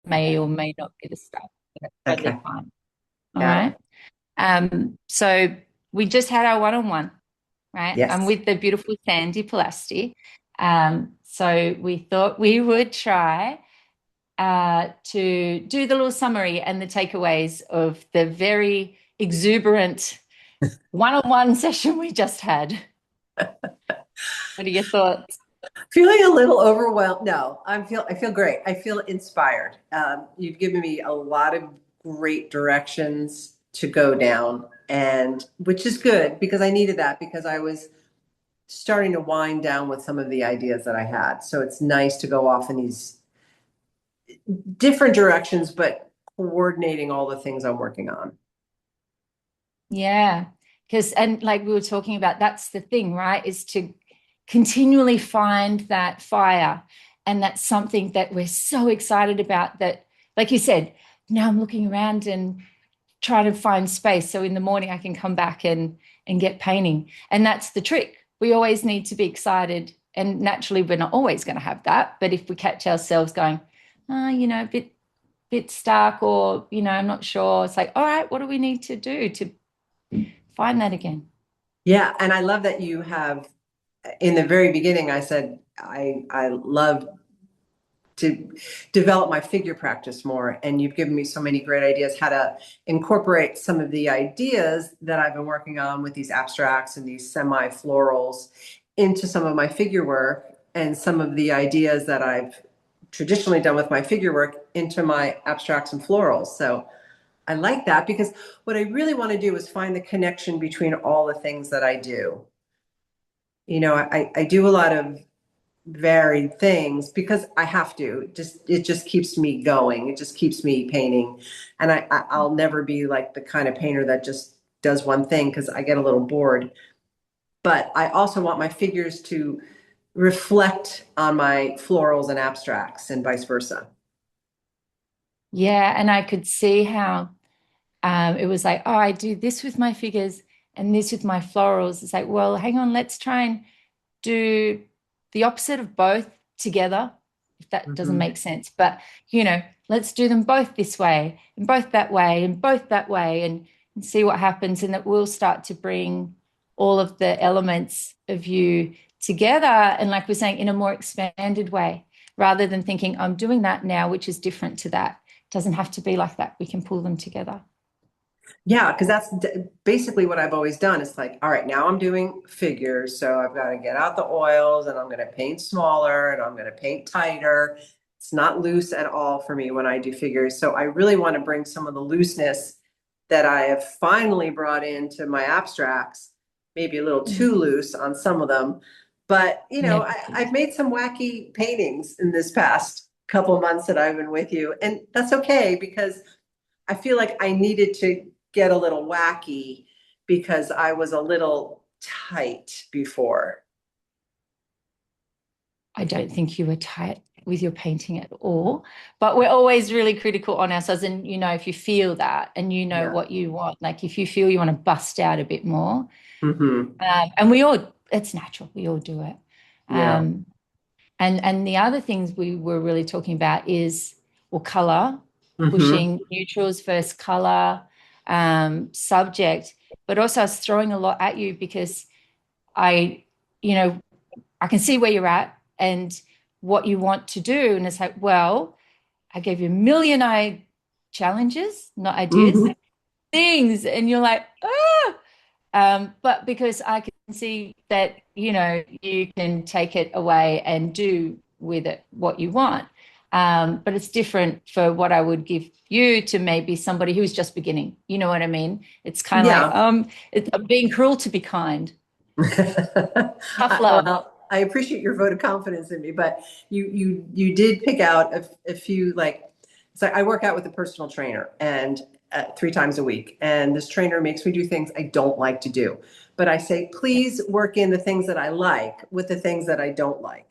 may or may not be the stuff. That's totally Okay. fine. All Got right. it. So we just had our one-on-one, right? I'm Yes. with the beautiful Sandy Palasti. So we thought we would try to do the little summary and the takeaways of the very exuberant one-on-one session we just had. What are your thoughts? Feeling a little overwhelmed. No, I feel great. I feel inspired. You've given me a lot of great directions to go down, and which is good because I needed that because I was starting to wind down with some of the ideas that I had. So it's nice to go off in these different directions, but coordinating all the things I'm working on. Yeah. Because, and like we were talking about, that's the thing, right? Is to continually find that fire. And that's something that we're so excited about that, like you said, now I'm looking around and trying to find space. So in the morning I can come back and get painting. And that's the trick. We always need to be excited. And naturally, we're not always going to have that. But if we catch ourselves going, a bit stuck, or, I'm not sure, it's like, all right, what do we need to do to find that again? Yeah, and I love that you have in the very beginning I said I love to develop my figure practice more. And you've given me so many great ideas how to incorporate some of the ideas that I've been working on with these abstracts and these semi florals into some of my figure work and some of the ideas that I've traditionally done with my figure work into my abstracts and florals. So I like that because what I really want to do is find the connection between all the things that I do. I do a lot of varied things because I have to. Just it just keeps me going. It just keeps me painting, and I'll never be like the kind of painter that just does one thing because I get a little bored. But I also want my figures to reflect on my florals and abstracts, and vice versa. Yeah, and I could see how it was like, oh, I do this with my figures and this with my florals. It's like, well, hang on, let's try and do the opposite of both together, if that doesn't Hmm. make sense. But, let's do them both this way and both that way and both that way, and see what happens. And that will start to bring all of the elements of you together. And like we're saying, in a more expanded way, rather than thinking, I'm doing that now, which is different to that. It doesn't have to be like that. We can pull them together. Yeah, because that's basically what I've always done. It's like, all right, now I'm doing figures, so I've got to get out the oils and I'm going to paint smaller and I'm going to paint tighter. It's not loose at all for me when I do figures. So I really want to bring some of the looseness that I have finally brought into my abstracts, maybe a little too Mm. loose on some of them. But, Never too. I've made some wacky paintings in this past couple of months that I've been with you. And that's okay because I feel like I needed to get a little wacky because I was a little tight before. I don't think you were tight with your painting at all, but we're always really critical on ourselves. And, if you feel that and Yeah. what you want, like if you feel you want to bust out a bit more, Hmm. and it's natural, we all do it. Yeah. Um, and the other things we were really talking about is, well, color, Hmm. pushing neutrals versus color, subject, but also I was throwing a lot at you because I, you know, I can see where you're at and what you want to do. And it's like, well, I gave you a million challenges, not ideas, Hmm. things. And you're like, ah. But because I can see that, you can take it away and do with it what you want. But it's different for what I would give you to maybe somebody who's just beginning. You know what I mean? It's kind of like, Yeah. I'm being cruel to be kind. Tough love. Well, I appreciate your vote of confidence in me, but you did pick out a few like so I work out with a personal trainer and 3 times a week, and this trainer makes me do things I don't like to do. But I say, please work in the things that I like with the things that I don't like.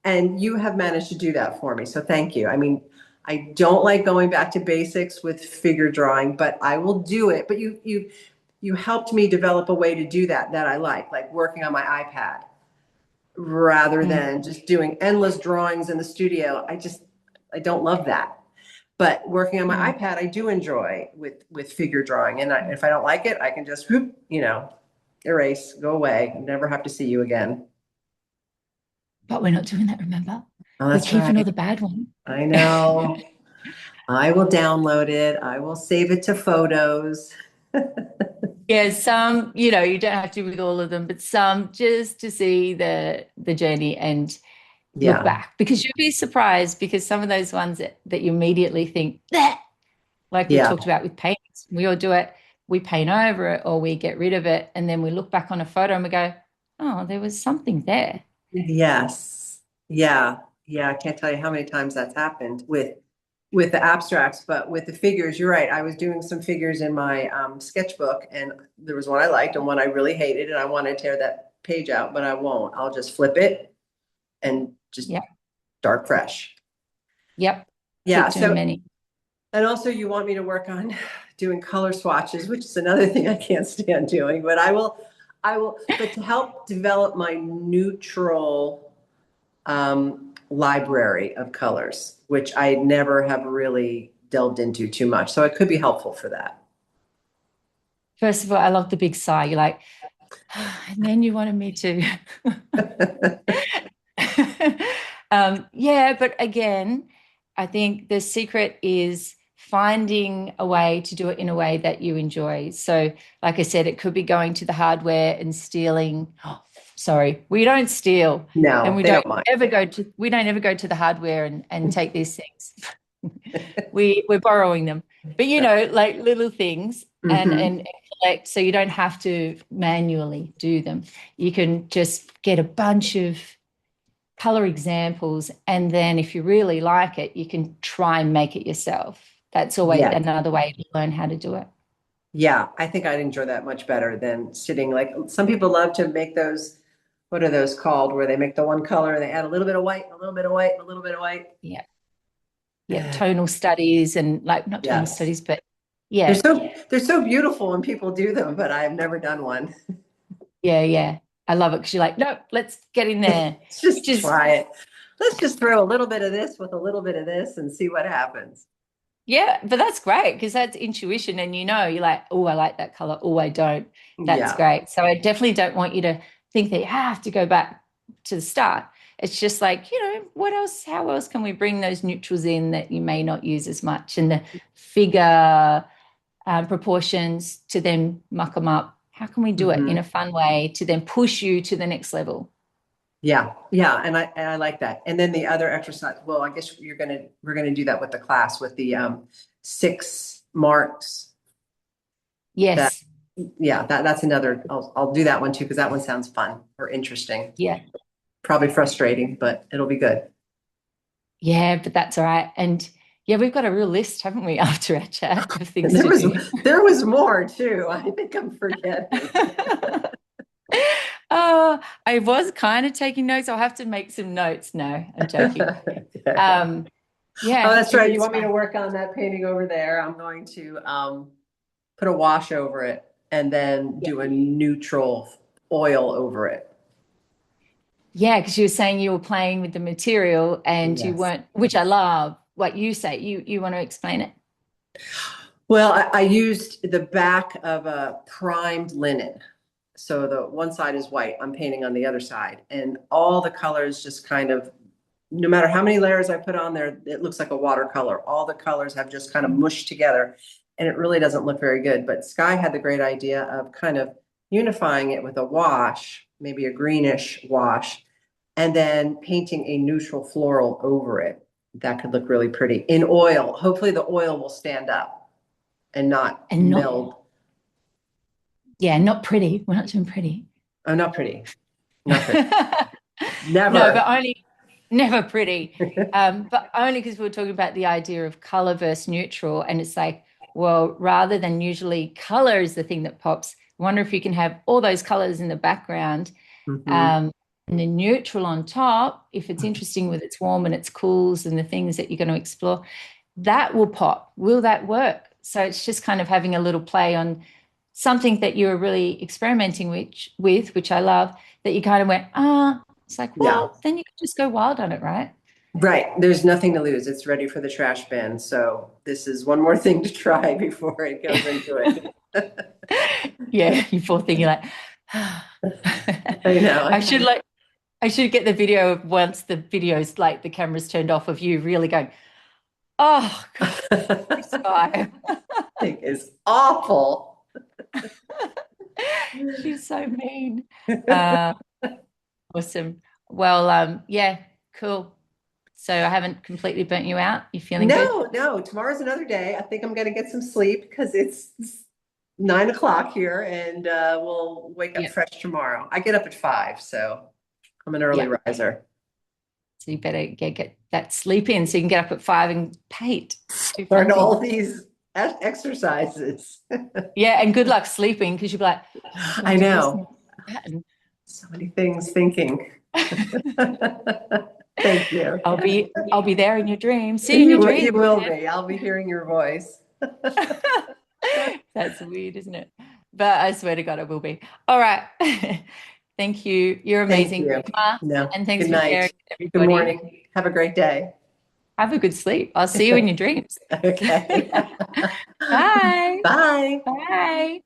And you have managed to do that for me. So thank you. I mean, I don't like going back to basics with figure drawing, but I will do it. But you helped me develop a way to do that I like working on my iPad rather Mm. than just doing endless drawings in the studio. I don't love that. But working on my Mm. iPad, I do enjoy with figure drawing. And if I don't like it, I can just, whoop, erase, go away, never have to see you again. But we're not doing that, remember? Oh, We're that's keeping all right. the bad ones. I know. I will download it. I will save it to photos. Yeah, some, you don't have to with all of them, but some just to see the journey and look Yeah. back. Because you'll be surprised because some of those ones that you immediately think, "Bleh," like we Yeah. talked about with paints, we all do it, we paint over it or we get rid of it, and then we look back on a photo and we go, oh, there was something there. Yes. Yeah. Yeah. I can't tell you how many times that's happened with the abstracts, but with the figures, you're right. I was doing some figures in my sketchbook, and there was one I liked and one I really hated, and I want to tear that page out, but I won't. I'll just flip it and just Yep. start fresh. Yep. Yeah. Keep too So, many. and also you want me to work on doing color swatches, which is another thing I can't stand doing, but but to help develop my neutral library of colors, which I never have really delved into too much. So it could be helpful for that. First of all, I love the big sigh. You're like, and then you wanted me to. Yeah, but again, I think the secret is finding a way to do it in a way that you enjoy. So, like I said, it could be going to the hardware and stealing. Oh, sorry, we don't steal, and No, they don't mind. we don't ever go to the hardware and take these things. We're borrowing them, but like little things Hmm. and collect, so you don't have to manually do them. You can just get a bunch of color examples, and then if you really like it, you can try and make it yourself. That's always Yeah. another way to learn how to do it. Yeah. I think I'd enjoy that much better than sitting like some people love to make those. What are those called? Where they make the one color and they add a little bit of white, a little bit of white, a little bit of white. Yeah, yeah, tonal studies and like not tonal Yes. studies, but yeah, They're so beautiful when people do them, but I've never done one. yeah, yeah. I love it because you're like, nope, let's get in there. Let's Which just is try it. Let's just throw a little bit of this with a little bit of this and see what happens. Yeah, but that's great because that's intuition, and you're like, oh, I like that color. Oh, I don't. That's Yeah. great. So I definitely don't want you to think that you have to go back to the start. It's just like, what else? How else can we bring those neutrals in that you may not use as much, and the figure proportions to then muck them up? How can we do it in Hmm. a fun way to then push you to the next level? Yeah. Yeah. And I like that. And then the other exercise, well, I guess we're gonna do that with the class with the 6 marks. That Yes. yeah, that's another, I'll do that one too, because that one sounds fun or interesting. Yeah. Probably frustrating, but it'll be good. Yeah, but that's all right. And yeah, we've got a real list, haven't we, after our chat of And things to do. there was more too. I think I'm forgetting. I was kind of taking notes. I'll have to make some notes. No, I'm joking. Okay. Um, Oh, yeah, that's right. You it's want me to fun. work on that painting over there? I'm going to put a wash over it and then Yeah, do a neutral oil over it. yeah, because you were saying you were playing with the material and you Yes. weren't, which I love. What you say, you want to explain it? Well, I used the back of a primed linen. So the one side is white. I'm painting on the other side. And all the colors just kind of, no matter how many layers I put on there, it looks like a watercolor. All the colors have just kind of mushed together and it really doesn't look very good. But Sky had the great idea of kind of unifying it with a wash, maybe a greenish wash, and then painting a neutral floral over it. That could look really pretty in oil. Hopefully the oil will stand up and not And not, meld. yeah, not pretty. We're not doing pretty. Oh, not pretty. Not pretty. No, Never. but only never pretty. But only because we were talking about the idea of color versus neutral. And it's like, well, rather than usually color is the thing that pops, I wonder if you can have all those colors in the background, Mhm. um, and the neutral on top, if it's interesting with it's warm and it's cools and the things that you're going to explore, that will pop. Will that work? So it's just kind of having a little play on something that you were really experimenting which I love, that you kind of went, it's like, Yeah. well, then you can just go wild on it, right? Right. There's nothing to lose. It's ready for the trash bin. So this is one more thing to try before it goes into it. Yeah, you poor thing. You're like, I know. I should like, I should get the video of once the video's like the camera's turned off of you really going, oh God, this guy. It is awful. She's so mean. Uh, awesome. Well, yeah, cool. So I haven't completely burnt you out. You feeling good? No, no. Tomorrow's another day. I think I'm going to get some sleep because it's 9 o'clock here, and we'll wake up Yep. fresh tomorrow. I get up at 5, so I'm an early Yep. riser. So you better get that sleep in so you can get up at 5 and paint. Do Learn fun things. all these exercises. Yeah, and good luck sleeping because you'll be like, oh, I've got I to do this and know. that. And So many things thinking. Thank you. I'll be there in your dreams. See you in your You dreams. will be. I'll be hearing your voice. That's weird, isn't it? But I swear to God, it will be. All right. Thank you. You're Thank amazing, you. Grandma. No. And thanks Good for sharing night. with Good everybody. morning. Have a great day. Have a good sleep. I'll see you in your dreams. Okay. Bye. Bye. Bye.